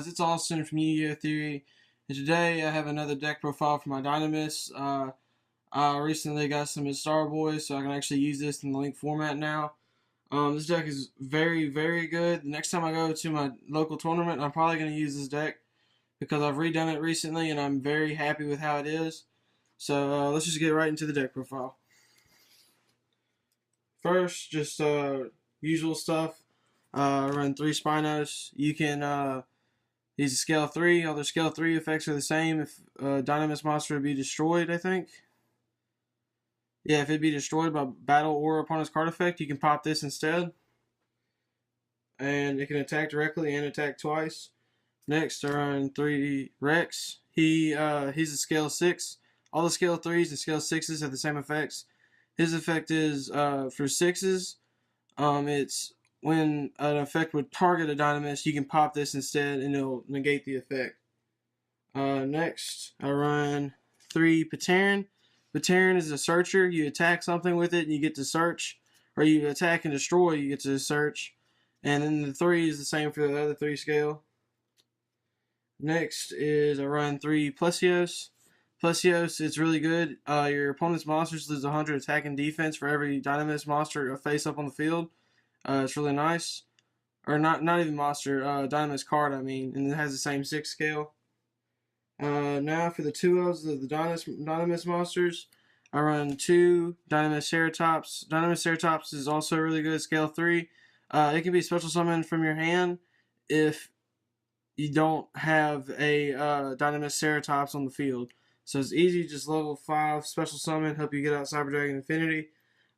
guys, it's Austin from Yu-Gi-Oh! Theory, and today I have another deck profile for my Dynamis. I recently got some in Star Boys, so I can actually use this in the link format now. This deck is very, very good. The next time I go to my local tournament, I'm probably going to use this deck because I've redone it recently, and I'm very happy with how it is. So let's just get right into the deck profile. First, just usual stuff. Run 3 Spinos. You can use a scale 3. All their scale 3 effects are the same. If Dynamis monster would be destroyed, I think. Yeah, if it'd be destroyed by battle or opponent's card effect, you can pop this instead. And it can attack directly and attack twice. Next, I run 3 Rex. He's a scale 6. All the scale 3s and scale 6s have the same effects. His effect is for 6s. It's when an effect would target a Dynamis, you can pop this instead and it'll negate the effect. Next, I run 3 Pateran. Pateran is a searcher. You attack something with it and you get to search. Or you attack and destroy, you get to search. And then the 3 is the same for the other 3 scale. Next is I run 3 Plesios. Plesios is really good. Your opponent's monsters lose 100 attack and defense for every Dynamis monster face up on the field. It's really nice. Or not even monster, Dynamis card, I mean. And it has the same 6 scale. Now for the 2Os of the Dynamis monsters, I run 2 Dynamis Ceratops. Dynamis Ceratops is also really good, scale 3. It can be special summoned from your hand if you don't have a Dynamis Ceratops on the field. So it's easy, just level 5 special summon, help you get out Cyber Dragon Infinity.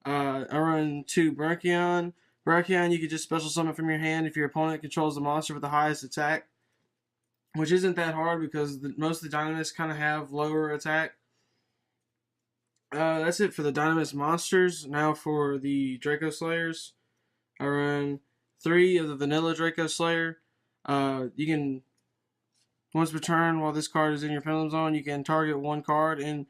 I run 2 Brachion. Brachion you can just special summon from your hand if your opponent controls the monster with the highest attack, which isn't that hard because most of the Dynamis kind of have lower attack. That's it for the Dynamis monsters. Now for the Draco Slayers. I run 3 of the Vanilla Draco Slayer. You can, once per turn, while this card is in your Pendulum Zone, you can target 1 card in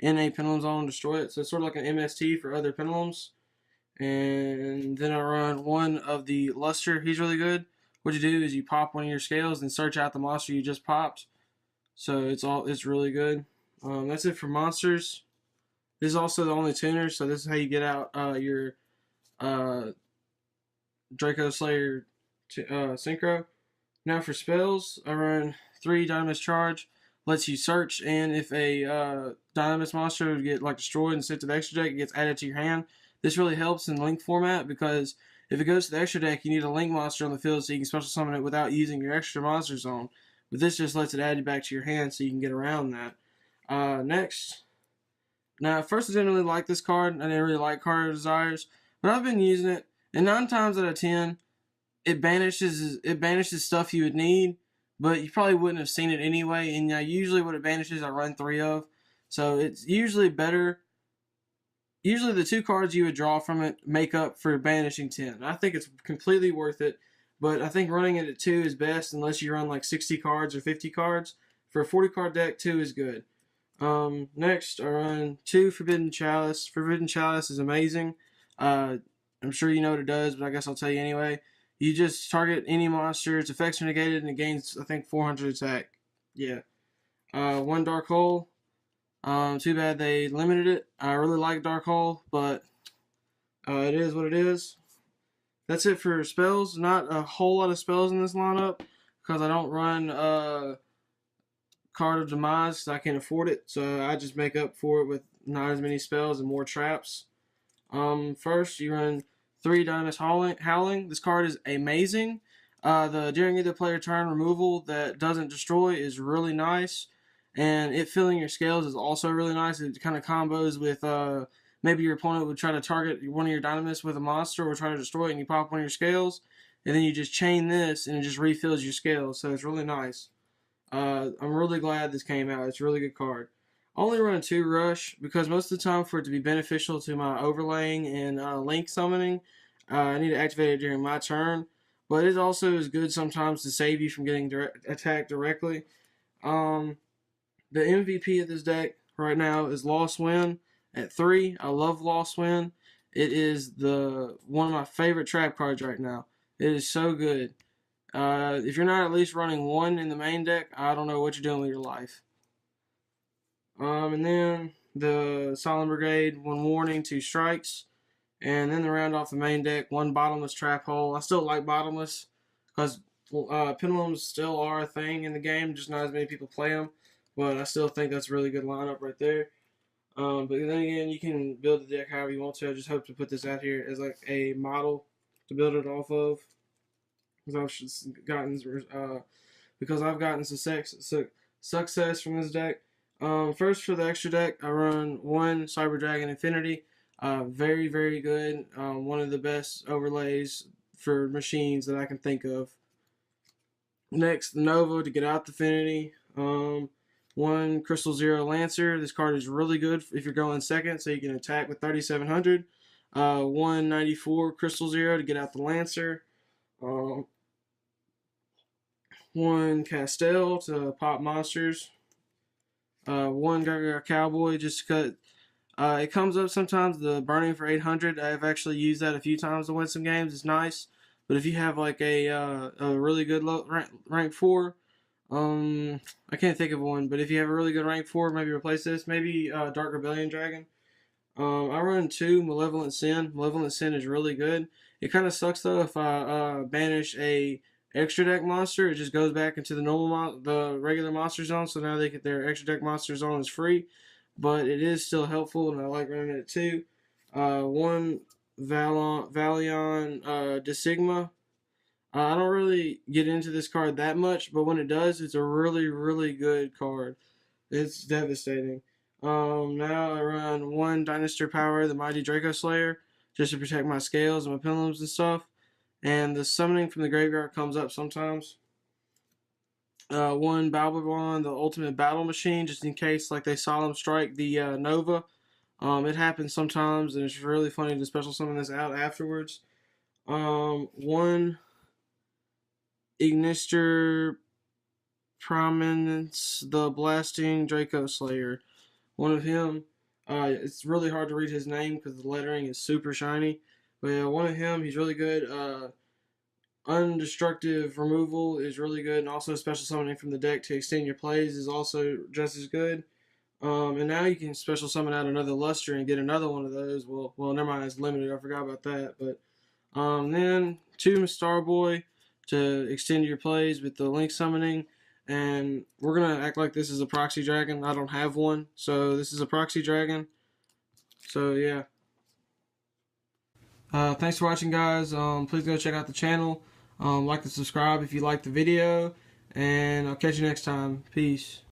a Pendulum Zone and destroy it. So it's sort of like an MST for other Pendulums. And then I run 1 of the Luster. He's really good. What you do is you pop one of your scales and search out the monster you just popped. So it's really good. That's it for monsters. This is also the only tuner, so this is how you get out your Draco Slayer Synchro. Now for spells, I run 3 Dynamis Charge. Lets you search, and if a Dynamis monster would get destroyed and sent to the extra deck, it gets added to your hand. This really helps in link format because if it goes to the extra deck, you need a link monster on the field so you can special summon it without using your extra monster zone. But this just lets it add it back to your hand so you can get around that. Next. Now, at first I didn't really like this card. I didn't really like Card of Desires. But I've been using it. And 9 times out of 10, it banishes stuff you would need. But you probably wouldn't have seen it anyway. And usually what it banishes, I run 3 of. So it's usually better. Usually the 2 cards you would draw from it make up for banishing 10. I think it's completely worth it. But I think running it at 2 is best unless you run 60 cards or 50 cards. For a 40 card deck, 2 is good. Next, I run 2 Forbidden Chalice. Forbidden Chalice is amazing. I'm sure you know what it does, but I guess I'll tell you anyway. You just target any monster, its effects are negated, and it gains, I think, 400 attack. Yeah. 1 Dark Hole. Too bad they limited it. I really like Dark Hole, but it is what it is. That's it for spells. Not a whole lot of spells in this lineup because I don't run Card of Demise because I can't afford it. So I just make up for it with not as many spells and more traps. First, you run 3 Dynamis Howling. This card is amazing. During either player turn removal that doesn't destroy is really nice. And it filling your scales is also really nice. It kind of combos with maybe your opponent would try to target one of your Dynamis with a monster or try to destroy it, and you pop one of your scales, and then you just chain this, and it just refills your scales. So it's really nice. I'm really glad this came out. It's a really good card. I only run 2 Rush because most of the time for it to be beneficial to my overlaying and link summoning, I need to activate it during my turn. But it also is good sometimes to save you from getting attacked directly. The MVP of this deck right now is Lost Wind at 3. I love Lost Wind. It is one of my favorite trap cards right now. It is so good. If you're not at least running one in the main deck, I don't know what you're doing with your life. And then the Solemn Brigade, 1 warning, 2 strikes. And then to round off the main deck, 1 bottomless trap hole. I still like bottomless because pendulums still are a thing in the game, just not as many people play them. But I still think that's a really good lineup right there. But then again, you can build the deck however you want to. I just hope to put this out here as like a model to build it off of. Because I've gotten success from this deck. First for the extra deck, I run 1 Cyber Dragon Infinity. Very, very good. One of the best overlays for machines that I can think of. Next, the Nova to get out the Infinity. 1 Crystal Zero Lancer. This card is really good if you're going second, so you can attack with 3,700. 194 Crystal Zero to get out the Lancer. 1 Castell to pop monsters. 1 Gaga Cowboy just to cut. It comes up sometimes, the burning for 800. I've actually used that a few times to win some games. It's nice. But if you have like a really good rank 4, I can't think of one, but if you have a really good rank 4, maybe replace this. Maybe Dark Rebellion Dragon. I run 2 Malevolent Sin. Malevolent Sin is really good. It kind of sucks though if I banish a extra deck monster. It just goes back into the regular monster zone. So now their extra deck monster zone is free, but it is still helpful, and I like running it too. 1 Valion De Sigma. I don't really get into this card that much, but when it does, it's a really, really good card. It's devastating. Now I run 1 Dynasty Power, the Mighty Draco Slayer, just to protect my scales and my pendulums and stuff. And the summoning from the graveyard comes up sometimes. 1 Balbabon, the Ultimate Battle Machine, just in case like they Solemn Strike the Nova. It happens sometimes, and it's really funny to special summon this out afterwards. 1 Ignister Prominence, the Blasting Draco Slayer. One of him. It's really hard to read his name because the lettering is super shiny. But yeah, one of him, he's really good. Undestructive removal is really good, and also special summoning from the deck to extend your plays is also just as good. And now you can special summon out another Luster and get another one of those. Well, never mind, it's limited. I forgot about that. But then 2 Starboy to extend your plays with the Link summoning. And we're going to act like this is a proxy dragon. I don't have one, so this is a proxy dragon. So, yeah. Thanks for watching, guys. Please go check out the channel. Like and subscribe if you liked the video. And I'll catch you next time. Peace.